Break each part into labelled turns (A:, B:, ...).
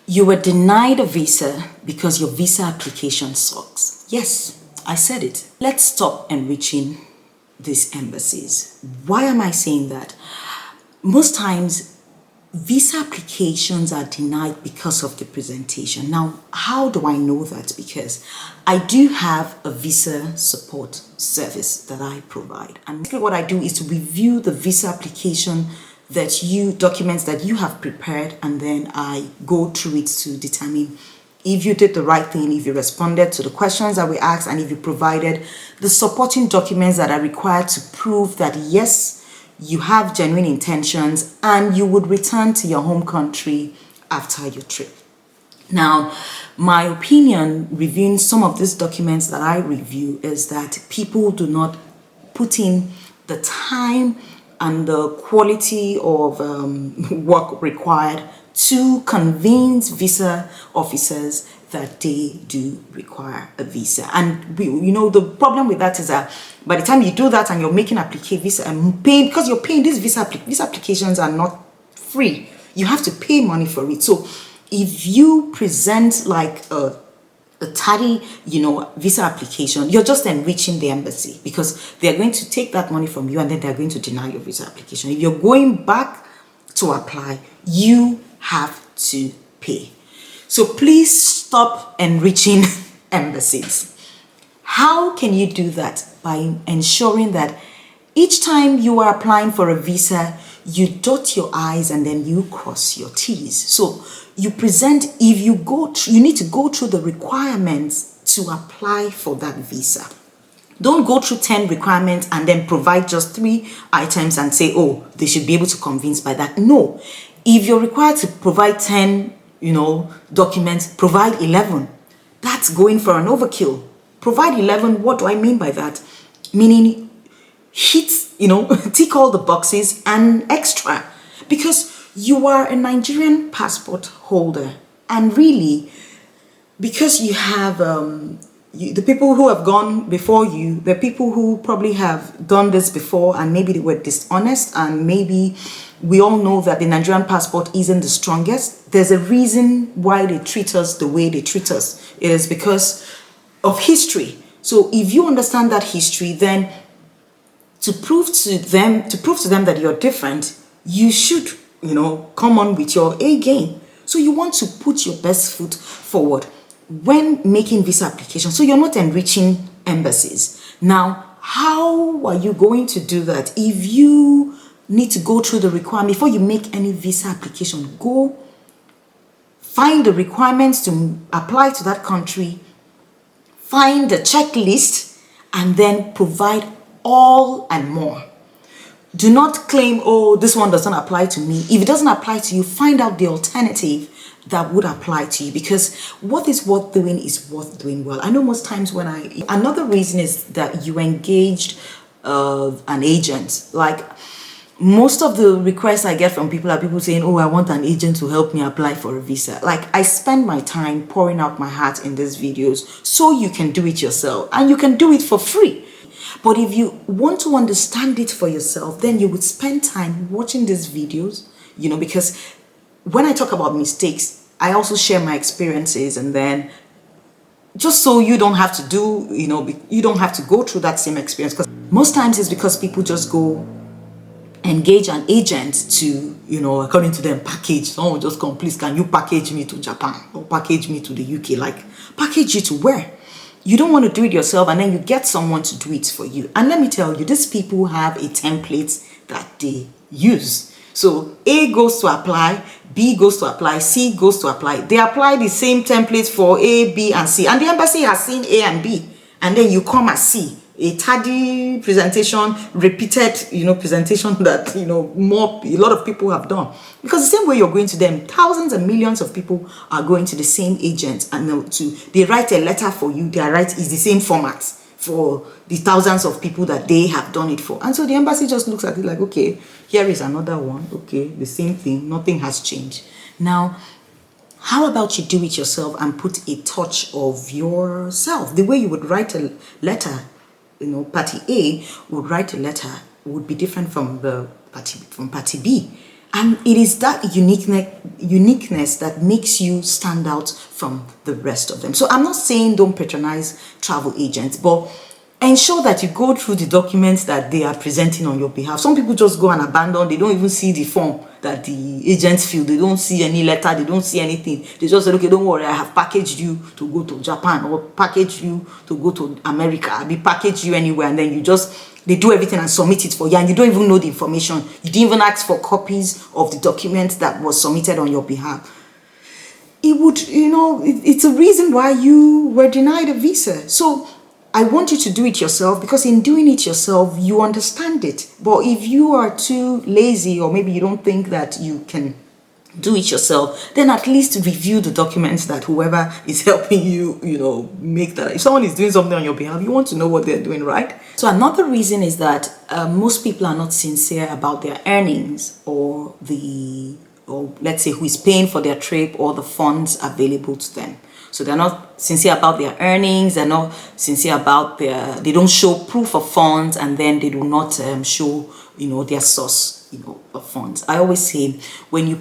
A: You were denied a visa because your visa application sucks. Yes, I said it. Let's stop enriching these embassies. Why am I saying that? Most times, visa applications are denied because of the presentation. Now, how do I know that? Because I do have a visa support service that I provide. And basically what I do is to review the visa application documents that you have prepared, and then I go through it to determine if you did the right thing, if you responded to the questions that we asked, and if you provided the supporting documents that are required to prove that yes, you have genuine intentions and you would return to your home country after your trip. Now, my opinion reviewing some of these documents that I review is that people do not put in the time and the quality of work required to convince visa officers that they do require a visa. And the problem with that is that by the time you do that and you're making application visa and paying, because you're paying these visa applications are not free. You have to pay money for it. So if you present like a tardy, visa application, you're just enriching the embassy, because they're going to take that money from you and then they're going to deny your visa application. If you're going back to apply, you have to pay. So please stop enriching embassies. How can you do that? By ensuring that each time you are applying for a visa, you dot your I's and then you cross your T's. So you present, you need to go through the requirements to apply for that visa. Don't go through 10 requirements and then provide just 3 items and say, oh, they should be able to convince by that. No. If you're required to provide 10, documents, provide 11. That's going for an overkill. Provide 11. What do I mean by that? Meaning tick all the boxes and extra, because you are a Nigerian passport holder, and really, because you have the people who have gone before you, the people who probably have done this before and maybe they were dishonest, and maybe we all know that the Nigerian passport isn't the strongest. There's a reason why they treat us the way they treat us. It is because of history. So if you understand that history, then to prove to them that you're different, you should, come on with your A game. So you want to put your best foot forward when making visa application. So you're not enriching embassies. Now, how are you going to do that? If you need to go through the requirement before you make any visa application, go find the requirements to apply to that country, find the checklist, and then provide all and more. Do not claim, oh, this one doesn't apply to me. If it doesn't apply to you, find out the alternative that would apply to you, because what is worth doing is worth doing well. I know most times another reason is that you engaged an agent. Like, most of the requests I get from people are people saying, oh, I want an agent to help me apply for a visa. Like, I spend my time pouring out my heart in these videos so you can do it yourself, and you can do it for free. But if you want to understand it for yourself, then you would spend time watching these videos, because when I talk about mistakes, I also share my experiences, and then just so you don't have to you don't have to go through that same experience. Because most times it's because people just go engage an agent to, according to them, package. Someone just come, please, can you package me to Japan or package me to the UK? Like, package you to where? You don't want to do it yourself, and then you get someone to do it for you. And let me tell you, these people have a template that they use. So A goes to apply, B goes to apply, C goes to apply. They apply the same template for A, B, and C. And the embassy has seen A and B. And then you come as C. A tardy presentation, repeated, presentation that, a lot of people have done. Because the same way you're going to them, thousands and millions of people are going to the same agent, and they write a letter for you. Their right is the same format for the thousands of people that they have done it for. And so the embassy just looks at it like, okay, here is another one. Okay, the same thing. Nothing has changed. Now, how about you do it yourself and put a touch of yourself? The way you would write a letter, party A would write a letter would be different from party B. And it is that uniqueness that makes you stand out from the rest of them. So I'm not saying don't patronize travel agents, but ensure that you go through the documents that they are presenting on your behalf. Some people just go and abandon. They don't even see the form that the agents fill. They don't see any letter. They don't see anything. They just say, okay, don't worry, I have packaged you to go to Japan, or packaged you to go to America. I'll be packaged you anywhere, and then they do everything and submit it for you, and you don't even know the information. You didn't even ask for copies of the document that was submitted on your behalf. It would, it's a reason why you were denied a visa. So I want you to do it yourself, because in doing it yourself, you understand it. But if you are too lazy, or maybe you don't think that you can do it yourself, then at least review the documents that whoever is helping you, make that. If someone is doing something on your behalf, you want to know what they're doing, right? So another reason is that most people are not sincere about their earnings, or let's say who is paying for their trip, or the funds available to them. So they're not sincere about their earnings. They're not sincere about they don't show proof of funds, and then they do not show, their source, of funds. I always say, when you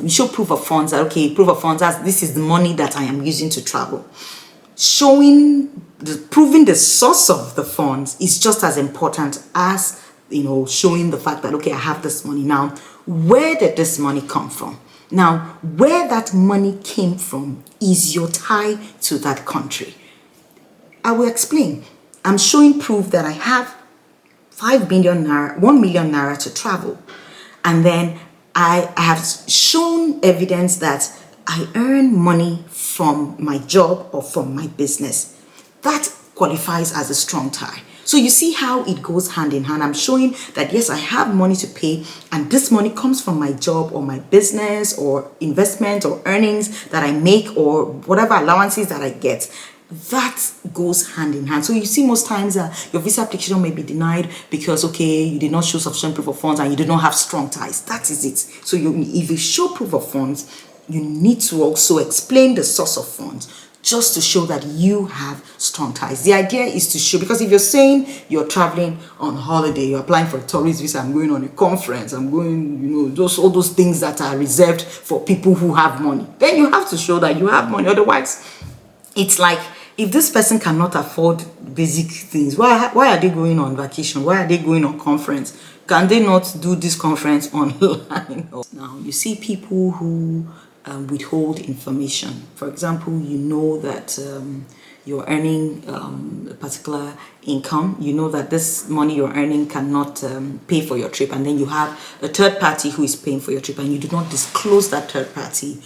A: show proof of funds, that, okay, proof of funds, this is the money that I am using to travel. Proving the source of the funds is just as important as, showing the fact that, okay, I have this money. Now, where did this money come from? Now, where that money came from is your tie to that country. I will explain. I'm showing proof that I have 1 million naira to travel. And then I have shown evidence that I earn money from my job or from my business. That qualifies as a strong tie. So you see how it goes hand in hand. I'm showing that, yes, I have money to pay, and this money comes from my job or my business or investment or earnings that I make, or whatever allowances that I get. That goes hand in hand. So you see, most times your visa application may be denied because, okay, you did not show sufficient proof of funds and you did not have strong ties. That is it. So if you show proof of funds, you need to also explain the source of funds, just to show that you have strong ties. The idea is to show, because if you're saying you're traveling on holiday, you're applying for a tourist visa, I'm going on a conference, I'm going, all those things that are reserved for people who have money, then you have to show that you have money. Otherwise, it's like, if this person cannot afford basic things, why are they going on vacation? Why are they going on conference? Can they not do this conference online? Now, you see people who withhold information. For example, you know that you're earning a particular income. You know that this money you're earning cannot pay for your trip, and then you have a third party who is paying for your trip, and you do not disclose that third party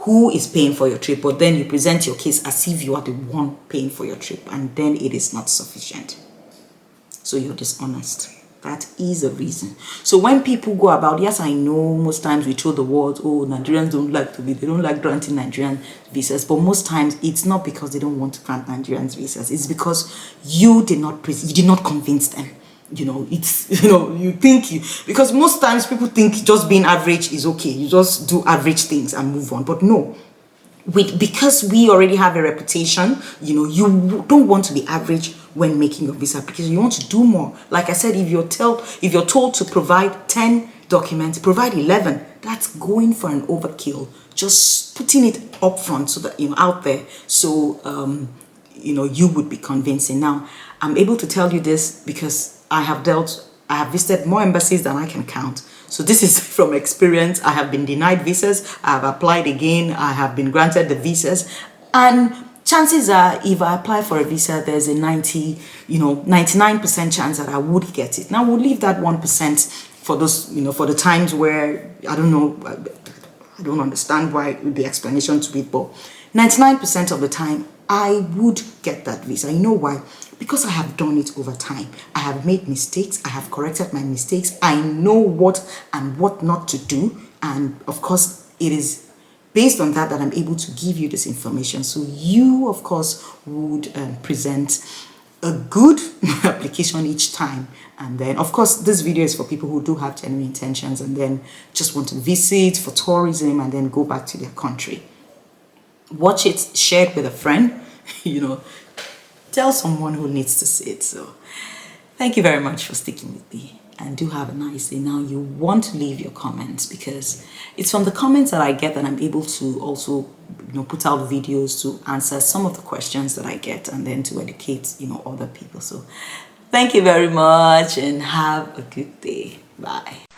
A: who is paying for your trip, but then you present your case as if you are the one paying for your trip, and then it is not sufficient. So you're dishonest. That is a reason. So when people go about, yes, I know most times we throw the word, oh, Nigerians they don't like granting Nigerian visas, but most times it's not because they don't want to grant Nigerians visas. It's because you did not convince them. Because most times people think just being average is okay. You just do average things and move on. But no, because we already have a reputation, you don't want to be average when making your visa application. You want to do more. Like I said, if you're told to provide 10 documents, provide 11. That's going for an overkill. Just putting it up front, so that out there, so you would be convincing. Now, I'm able to tell you this because I have visited more embassies than I can count. So this is from experience. I have been denied visas. I have applied again. I have been granted the visas. And chances are, if I apply for a visa, there's a 99% chance that I would get it. Now, we'll leave that 1% for those, for the times where, I don't understand why the explanation to it, but 99% of the time, I would get that visa. You know why? Because I have done it over time. I have made mistakes. I have corrected my mistakes. I know what and what not to do. And of course, it is based on that I'm able to give you this information. So you, of course, would present a good application each time. And then, of course, this video is for people who do have genuine intentions and then just want to visit for tourism and then go back to their country. Watch it, share it with a friend, tell someone who needs to see it. So thank you very much for sticking with me. and do have a nice day. Now you want to leave your comments, because it's from the comments that I get that I'm able to also, put out videos to answer some of the questions that I get, and then to educate, other people. So thank you very much and have a good day. Bye.